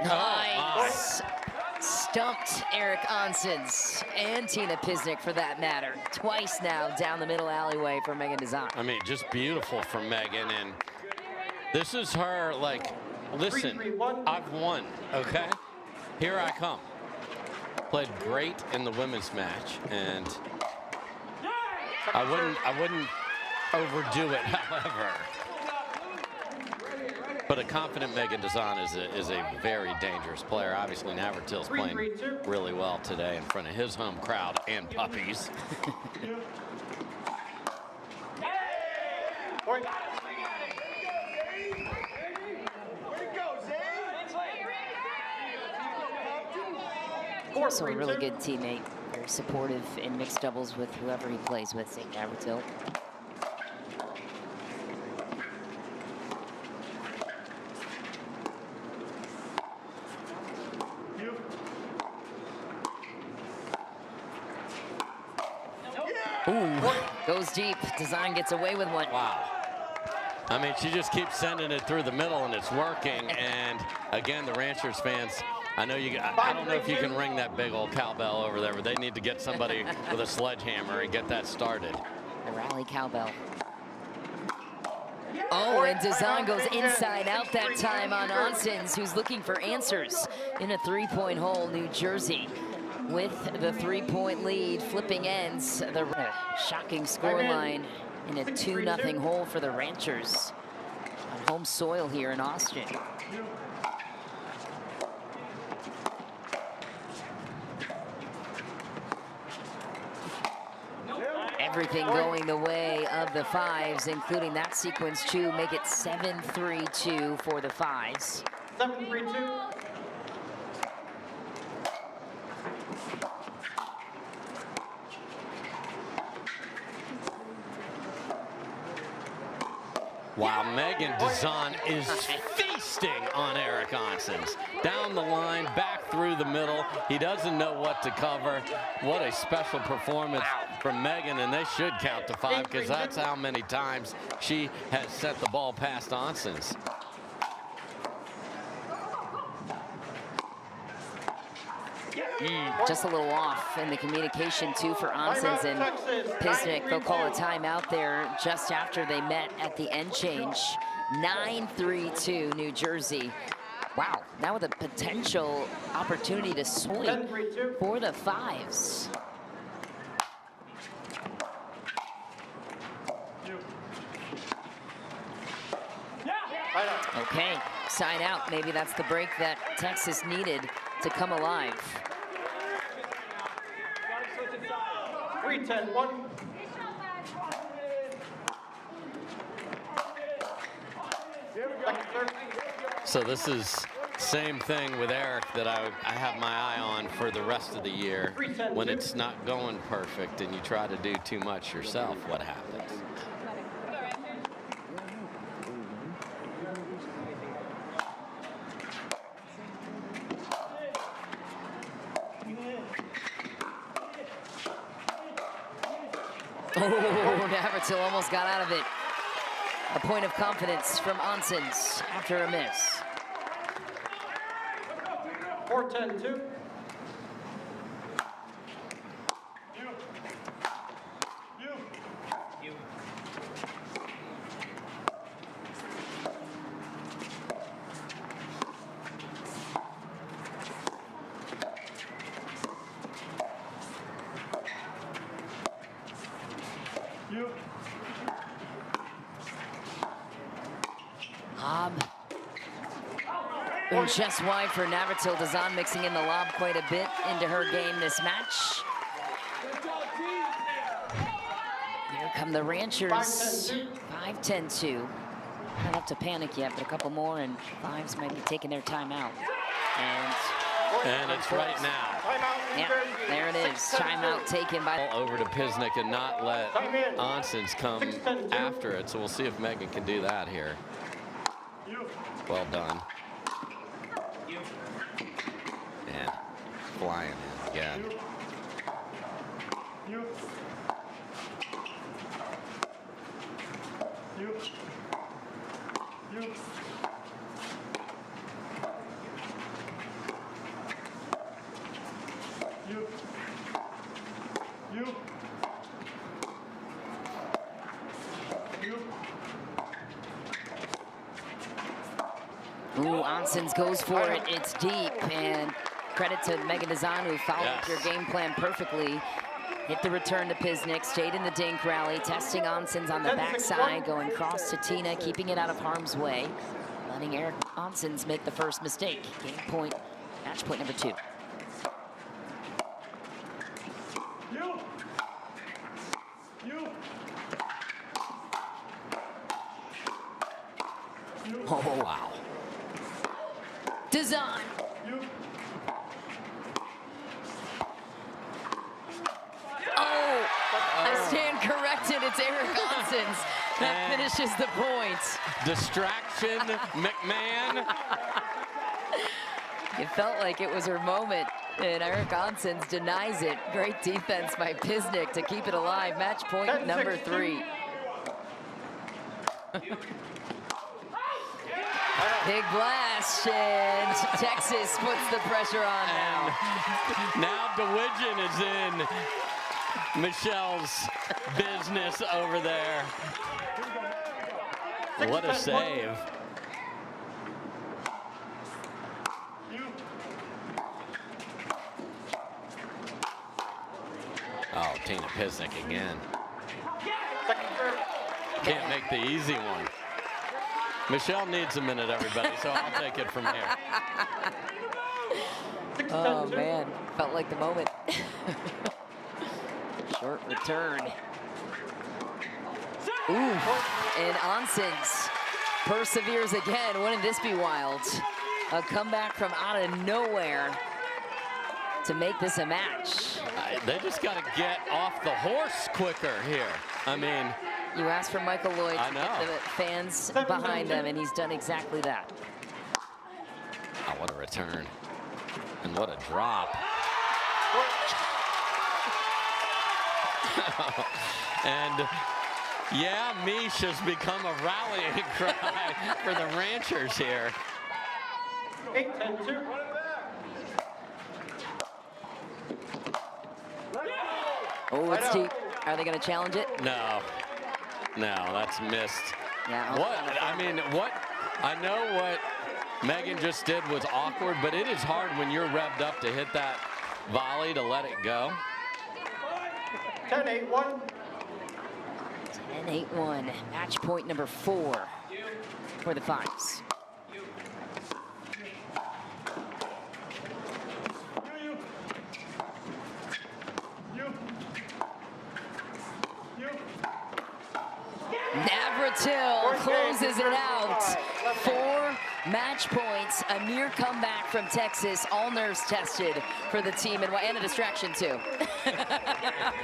Nice. Stumped Eric Oncins and Tina Pisnik for that matter. Twice now down the middle alleyway for Meghan Dizon. I mean, just beautiful from Meghan. And this is her, like, listen, I've won, okay? Here I come. Played great in the women's match, and I wouldn't overdo it, however. But a confident Meghan Dizon is a very dangerous player. Obviously, Navratil's playing really well today in front of his home crowd and puppies. Also a really good teammate, very supportive in mixed doubles with whoever he plays with, Zane Navratil. Ooh, goes deep. Dizon gets away with one. Wow. I mean, she just keeps sending it through the middle, and it's working. And again, the Ranchers fans, I know you. I don't know if you can ring that big old cowbell over there, but they need to get somebody with a sledgehammer and get that started. The rally cowbell. Oh, and Dizon goes inside out that time on Oncins, who's looking for answers in a three-point hole, New Jersey. With the three-point lead, flipping ends, the shocking scoreline in a 2-0 hole for the Ranchers on home soil here in Austin. Everything going the way of the Fives, including that sequence to make it 7-3-2 for the Fives. 7-3-2. Wow, Meghan Dizon is feasting on Eric Oncins. Down the line, back through the middle. He doesn't know what to cover. What a special performance from Meghan, and they should count to 5 because that's how many times she has sent the ball past Oncins. Just a little off in the communication too for Oncins and Pisnik. They'll call a timeout there just after they met at the end change. 9-3-2 New Jersey. Wow, now with a potential opportunity to sweep for the Fives. Okay, sign out. Maybe that's the break that Texas needed to come alive. 3-10-1. So this is same thing with Eric that I have my eye on for the rest of the year. When it's not going perfect and you try to do too much yourself, what happens? Oh, Navartil almost got out of it. A point of confidence from Oncins after a miss. 4-10-2. Just wide for Navratil. Dizon mixing in the lob quite a bit into her game this match. Here come the Ranchers. 5-10-2. Not up to panic yet, but a couple more and Fives might be taking their time out. And it's right now. Yeah, there it is. Timeout taken by... Over to Pisnik and not let Oncins come after it. So we'll see if Meghan can do that here. Well done. And flying in again. You. You. You. You. You. You. Ooh, Oncins goes for it. It's deep, and credit to Meghan Dizon, who followed your game plan perfectly. Hit the return to Pisnik, stayed in the dink rally, testing Oncins on the backside, going cross to Tina, keeping it out of harm's way, letting Eric Oncins make the first mistake. Game point, match point number 2. You. You. Oh, wow. Dizon. You. Oh, I stand corrected. It's Eric Oncins that finishes the point. Distraction, McMahon. It felt like it was her moment, and Eric Oncins denies it. Great defense by Pisnik to keep it alive. Match point number 3. Big blast, and Texas puts the pressure on now. Now DeWidgeon is in Michelle's business over there. What a save. Oh, Tina Pisnik again. Can't make the easy one. Michelle needs a minute, everybody, so I'll take it from here. Oh, man. Felt like the moment. Short return. Ooh, and Oncins perseveres again. Wouldn't this be wild? A comeback from out of nowhere to make this a match. They just got to get off the horse quicker here. I mean, you asked for Michael Lloyd I to know. get the fans behind them, and he's done exactly that. Oh, what a return. And what a drop. And yeah, Mish has become a rallying cry for the Ranchers here. 8-10-2. Oh, it's deep. Are they going to challenge it? No, that's missed. Yeah. What, I mean, I know what Meghan just did was awkward, but it is hard when you're revved up to hit that volley to let it go. 10-8-1. 10-8-1. Match point number 4 for the Fives. Navratil closes it out. 4 match points, a near comeback from Texas, all nerves tested for the team, and a distraction too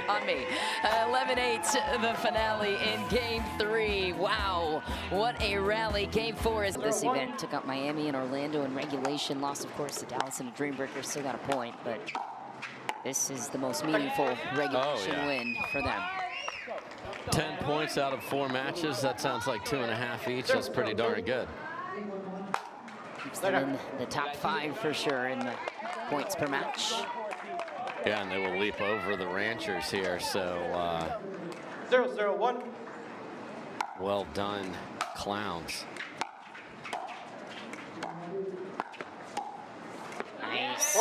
on me. 11-8, the finale in Game 3. Wow, what a rally. Game 4 is this event. Took out Miami and Orlando in regulation. Lost, of course, to Dallas and the Dreambreakers. Still got a point, but this is the most meaningful regulation win for them. 10 points out of 4 matches. That sounds like 2.5 each. That's pretty darn good. Keeps them in the top 5 for sure in the points per match. Yeah, and they will leap over the Ranchers here. So 0-0-1. well done, Clowns. Nice.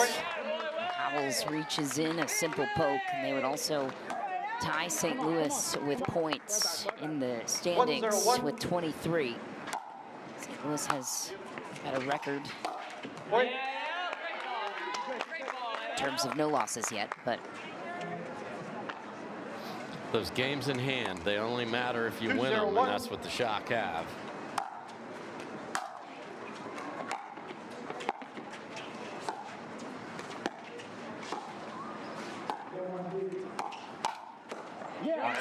Howells reaches in, a simple poke, and they would also tie St. Louis with points in the standings with 23. St. Louis has got a record in terms of no losses yet, but those games in hand, they only matter if you win them, and that's what the Shock have.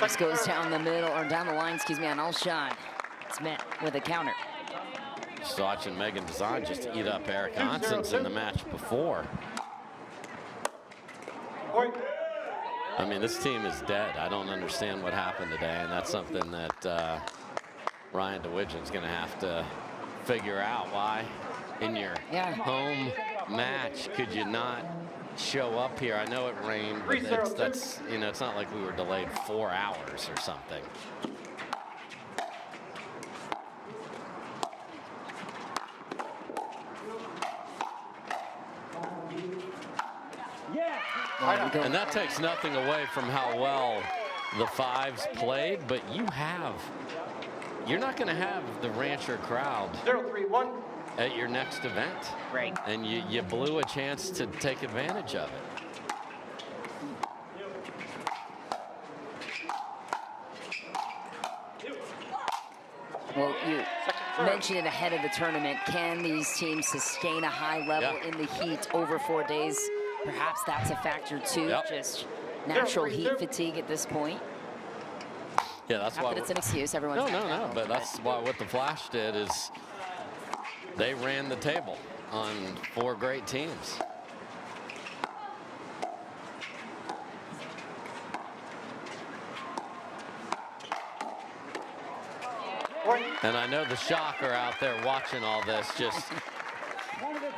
This goes down the middle, or down the line, excuse me, on Alshon. It's met with a counter. Just watching Meghan Dizon just eat up Eric Oncins in the match before. Point. I mean, this team is dead. I don't understand what happened today, and that's something that Ryan DeWidgeon's going to have to figure out. Why in your home match could you not show up here? I know it rained, but that's, you know, it's not like we were delayed 4 hours or something. And that takes nothing away from how well the fives played, but you're not going to have the Rancher crowd 0-3-1 at your next event. Right. And you blew a chance to take advantage of it. Well, you mentioned it ahead of the tournament. Can these teams sustain a high level in the heat over 4 days? Perhaps that's a factor too, just natural heat fatigue at this point. Yeah, that's why. Not that it's an excuse. Everyone's no. But that's why what the Flash did is they ran the table on 4 great teams. And I know the Shock are out there watching all this, just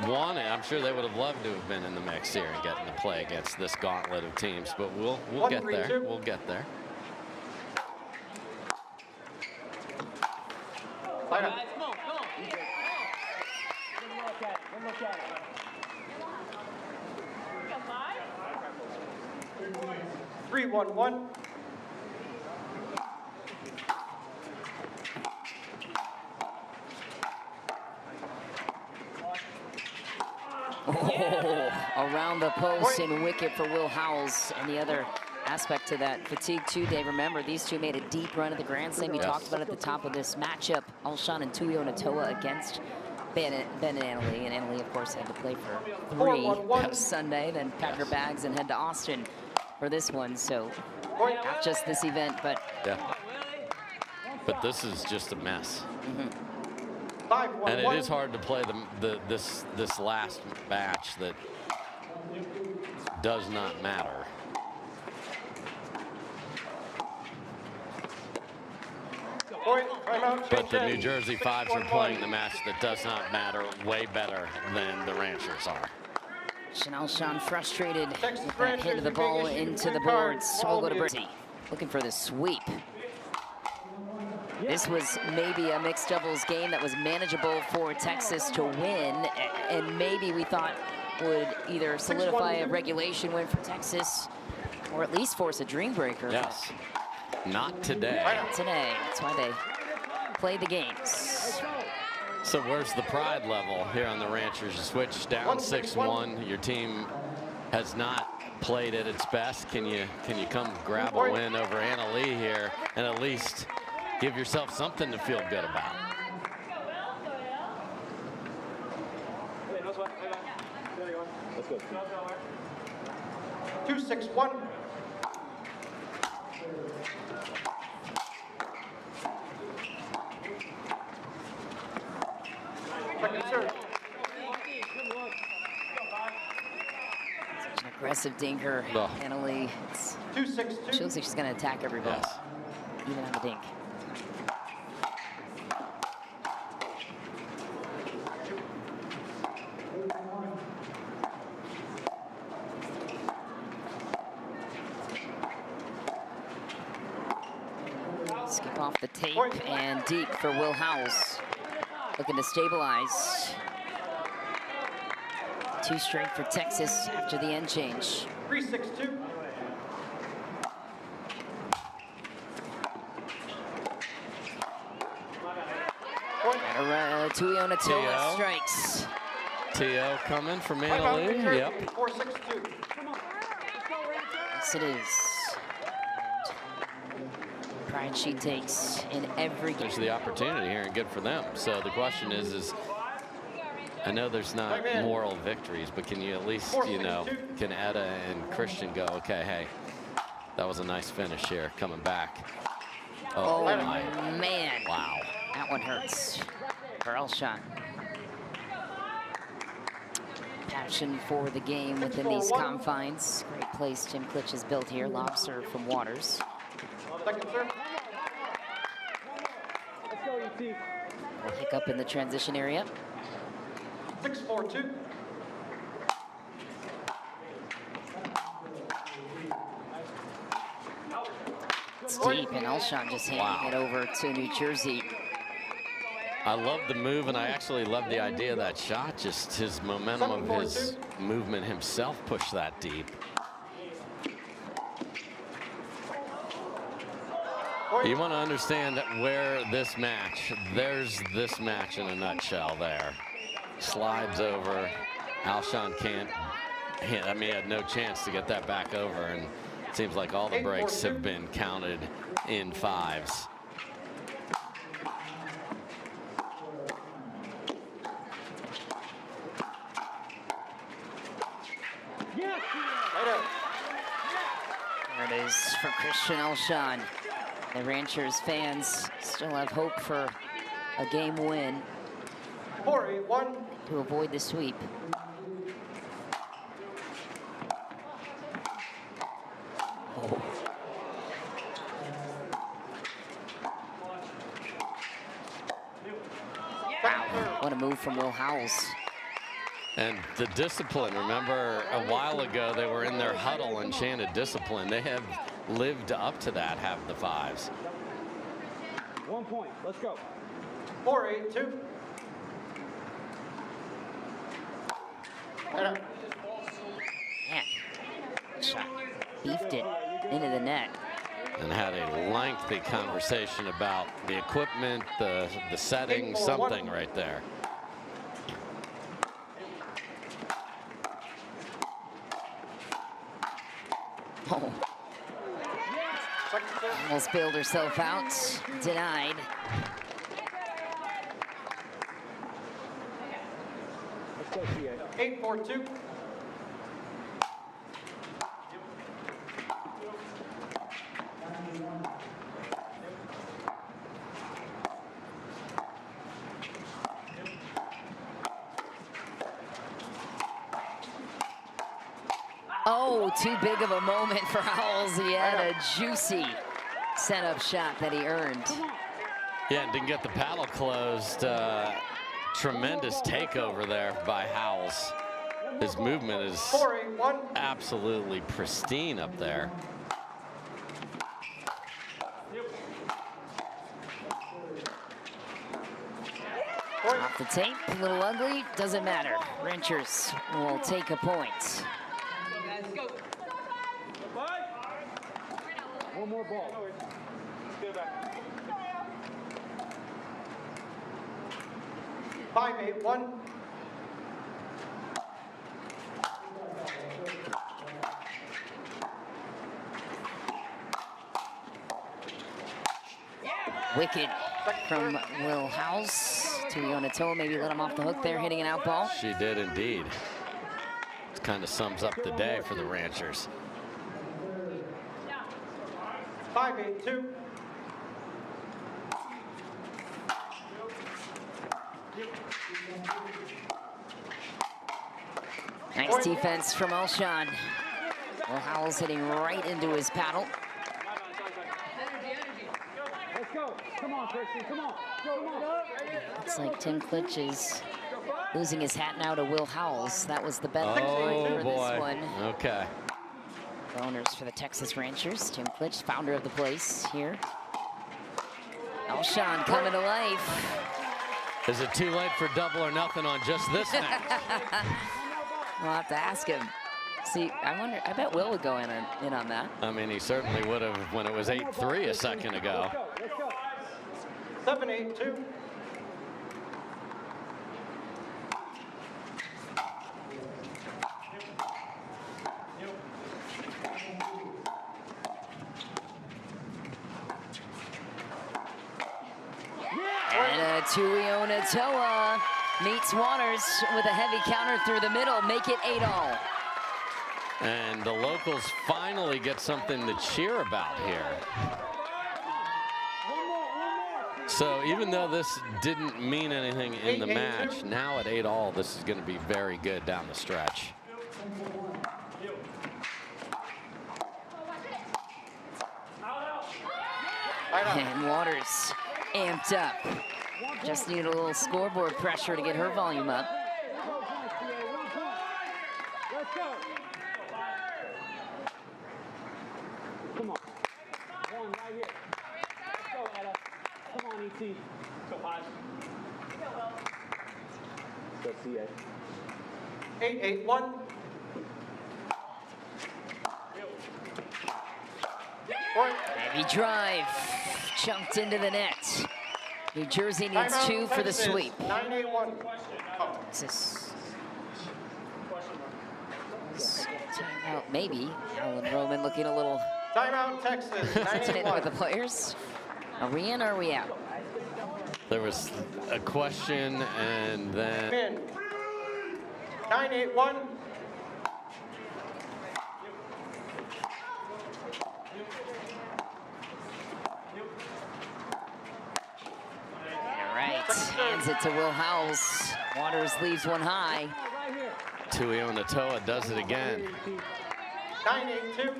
wanting. I'm sure they would have loved to have been in the mix here and getting to play against this gauntlet of teams. But we'll get there. We'll get there. Line up. 3-1-1. Oh, around the post and wicket for Will Howells. And the other aspect to that fatigue too, Dave, remember these two made a deep run at the Grand Slam. We talked about at the top of this matchup, Alshon and Tuionetoa against Ben and Annalee. And Annalee, of course, had to play for 3 that was Sunday, then pack her bags and head to Austin for this one. So not just this event, but but this is just a mess. 5-1-1. And it is hard to play this last match that does not matter. But the New Jersey Fives are playing the match that does not matter way better than the Ranchers are. Alshon frustrated with that hit of the ball into the boards. We'll go to Brady, looking for the sweep. This was maybe a mixed doubles game that was manageable for Texas to win, and maybe we thought would either solidify a regulation win for Texas or at least force a dream breaker. Yes. Not today. Not today. That's why they play the games. So where's the pride level here on the Ranchers? You switch down 6-1. Your team has not played at its best. Can you come grab a win over Annalee here and at least give yourself something to feel good about? That's good. 2-6-1. Second serve. Such an aggressive dinker, Annalee. 2-6-2. She looks like she's going to attack every ball, even on the dink. Skip off the tape and deep for Will Howells. Looking to stabilize. 2 straight for Texas after the end change. 3-6-2. Tuionetoa strikes. T.O. coming from Annalee. Yep. 4-6-2. Yes, it is. And pride she takes in every game. There's the opportunity here, and good for them. So the question is I know there's not moral victories, but can you at least, you know, can Etta and Christian go, okay, hey, that was a nice finish here, coming back. Oh my man. Wow. That one hurts for Alshon. passion for the game within these confines. Great place Tim Klitsch has built here. Lob serve from Waters. Second serve. Let's go, ET. A hiccup in the transition area. 6-4-2. It's deep, and Alshon just handing it over to New Jersey. I love the move, and I actually love the idea of that shot. Just his momentum of his movement himself pushed that deep. You want to understand where this match, there's this match in a nutshell there. Slides over. Alshon can't, I mean, he had no chance to get that back over, and it seems like all the breaks have been counted in fives. There it is for Christian Alshon. The Ranchers fans still have hope for a game win 4-8-1. to avoid the sweep. Oh. Wow, what a move from Will Howells. And the discipline, remember a while ago they were in their huddle and chanted discipline. They have lived up to that, have the fives. 1 point. Let's go. 4-8-2. Man, shot beefed it into the net. And had a lengthy conversation about the equipment, the setting, something right there. Oh. Almost bailed herself out. Denied. Let's go, CA. 8-4-2. Oh, too big of a moment for Howells. He had a juicy setup shot that he earned. Yeah, and didn't get the paddle closed. Tremendous takeover there by Howells. His movement is 4-8-1. absolutely pristine up there. Off the tape, a little ugly, doesn't matter. Ranchers will take a point. One more ball. 5-8-1. Wicked from Will Howells. Tuionetoa maybe let him off the hook there, hitting an out ball. She did indeed. It kind of sums up the day for the Ranchers. 5-8-2. Nice defense from Alshon. Will Howells hitting right into his paddle. Let's go. Come on, Christian. Come on. Come on. Looks like Tim Klitsch is losing his hat now to Will Howells. That was the bet Oh for boy. this one. Okay. The owners for the Texas Ranchers. Tim Klitsch, founder of the place here. Alshon coming to life. Is it too late for double or nothing on just this match? We'll have to ask him. See, I wonder, I bet Will would go in on that. I mean, he certainly would have when it was 8-3 a second ago. Let's go. 7-8-2. And Tuionetoa meets Waters with a heavy counter through the middle, make it 8-all. And the locals finally get something to cheer about here. So even though this didn't mean anything in the 8-8-2. match, now at 8-all, this is going to be very good down the stretch. And Waters amped up. Just needed a little scoreboard pressure to get her volume up. Let's go. Come on. One right here. Let's go, Etta. Come on, ET. Go, Pod. Go, CA. 8-8-1. Point. Heavy drive, chunked into the net. New Jersey needs Timeout, 2 for the Texas. sweep. 9-8-1. Oh. Texas. Timeout, maybe. Alan Roman looking a little Timeout, Texas. hesitant with the 9-8-1. players. Are we in or are we out? There was a question and then In. 9-8-1. All right, hands it to Will Howells. Waters leaves one high. Right here. Tuionetoa does it again. 9-8-2.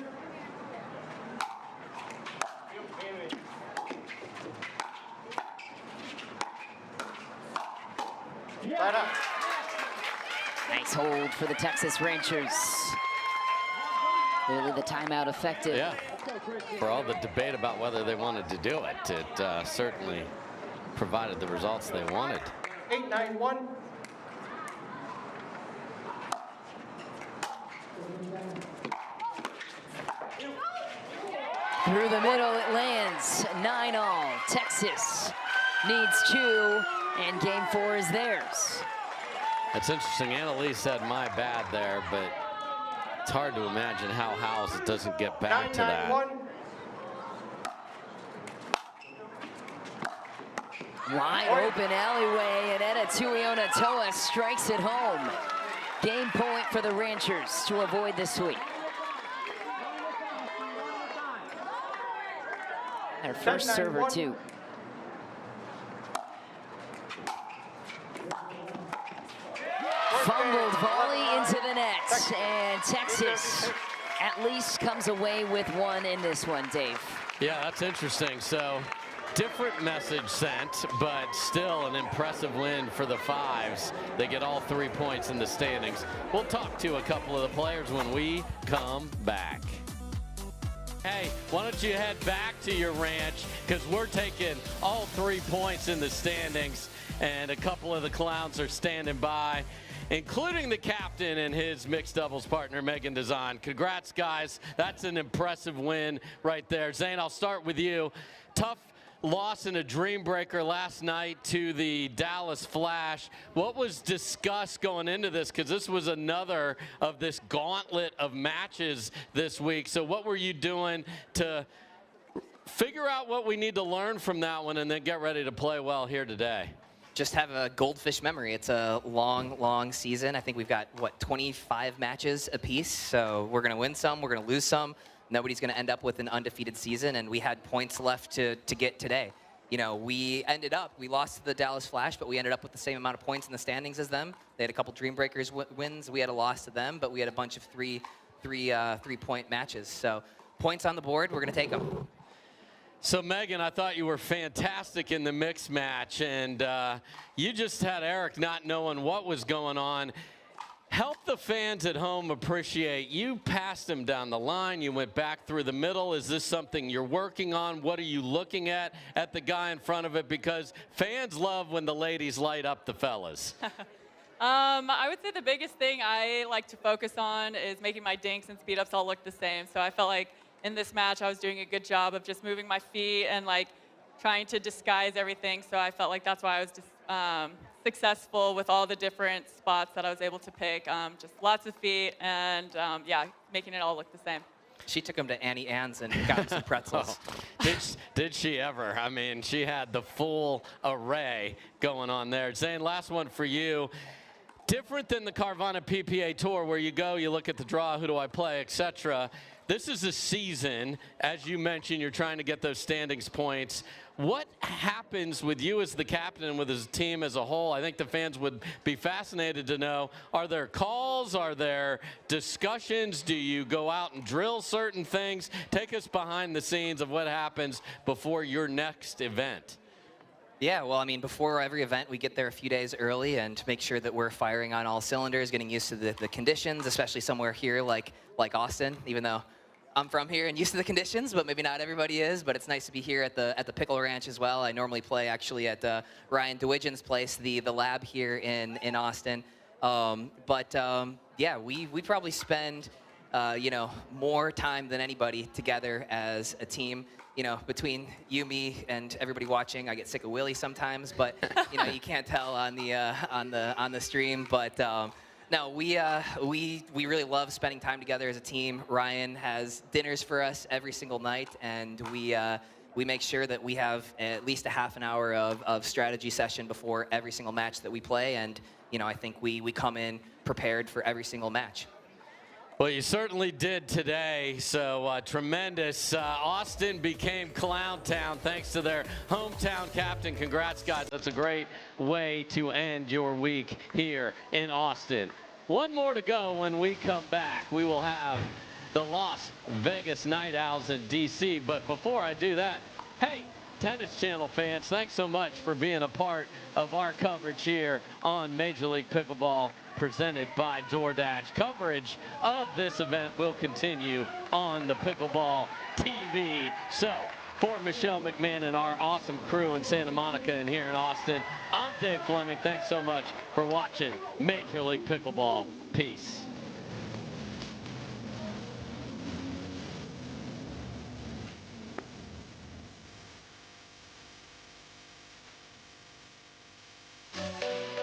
Right up. Nice hold for the Texas Rangers. Clearly the timeout effective. Yeah, for all the debate about whether they wanted to do it, it certainly provided the results they wanted. 8-9-1. Through the middle it lands, 9-all. Texas needs 2, and game 4 is theirs. It's interesting, Annalise said my bad there, but it's hard to imagine how Howells doesn't get back to that. 9-9-1. Wide open alleyway, and Etta Tuionetoa strikes it home. Game point for the Ranchers to avoid the sweep. Their first 10-9-1. server, too. Fumbled volley into the net, and Texas at least comes away with 1 in this one, Dave. Yeah, that's interesting. So different message sent, but still an impressive win for the Fives. They get all 3 points in the standings. We'll talk to a couple of the players when we come back. Hey, why don't you head back to your ranch, because we're taking all 3 points in the standings, and a couple of the clowns are standing by, including the captain and his mixed doubles partner, Meghan Dizon. Congrats, guys. That's an impressive win right there. Zane, I'll start with you. Tough loss in a dream breaker last night to the Dallas Flash. What was discussed going into this? Because this was another of this gauntlet of matches this week. So what were you doing to figure out what we need to learn from that one and then get ready to play well here today? Just have a goldfish memory. It's a long, long season. I think we've got, what, 25 matches apiece. So we're going to win some, we're going to lose some. Nobody's going to end up with an undefeated season, and we had points left to get today. You know, we lost to the Dallas Flash, but we ended up with the same amount of points in the standings as them. They had a couple Dream Breakers wins. We had a loss to them, but we had a bunch of three-point matches. So points on the board, we're going to take them. So, Meghan, I thought you were fantastic in the mixed match, and you just had Eric not knowing what was going on. Help the fans at home appreciate you passed him down the line. You went back through the middle. Is this something you're working on? What are you looking at the guy in front of it? Because fans love when the ladies light up the fellas. I would say the biggest thing I like to focus on is making my dinks and speed ups all look the same. So I felt like in this match I was doing a good job of just moving my feet and like trying to disguise everything. So I felt like that's why I was just successful with all the different spots that I was able to pick. Just lots of feet and yeah, making it all look the same. She took him to Annie Ann's and got him some pretzels. Oh, did she ever? I mean, she had the full array going on there. Zane, last one for you. Different than the Carvana PPA Tour where you go, you look at the draw, who do I play, etc. This is a season, as you mentioned, you're trying to get those standings points. what happens with you as the captain and with his team as a whole? I think the fans would be fascinated to know, are there calls? Are there discussions? Do you go out and drill certain things? Take us behind the scenes of what happens before your next event. Yeah, well, I mean, before every event, we get there a few days early and make sure that we're firing on all cylinders, getting used to the conditions, especially somewhere here like Austin, even though I'm from here and used to the conditions, but maybe not everybody is. But it's nice to be here at the Pickle Ranch as well. I normally play actually at Ryan DeWidgeon's place, the lab here in Austin. Yeah, we probably spend you know, more time than anybody together as a team. You know, between you, me, and everybody watching, I get sick of Willie sometimes, but you know, you can't tell on the stream. But no, we really love spending time together as a team. Ryan has dinners for us every single night, and we make sure that we have at least a half an hour of strategy session before every single match that we play. And you know, I think we come in prepared for every single match. Well, you certainly did today, so tremendous. Austin became Clown Town thanks to their hometown captain. Congrats, guys. That's a great way to end your week here in Austin. One more to go when we come back. We will have the Las Vegas Night Owls in D.C., but before I do that, hey, Tennis Channel fans, thanks so much for being a part of our coverage here on Major League Pickleball, presented by DoorDash. Coverage of this event will continue on the Pickleball TV. So, for Michelle McMahon and our awesome crew in Santa Monica and here in Austin, I'm Dave Fleming. Thanks so much for watching Major League Pickleball. Peace.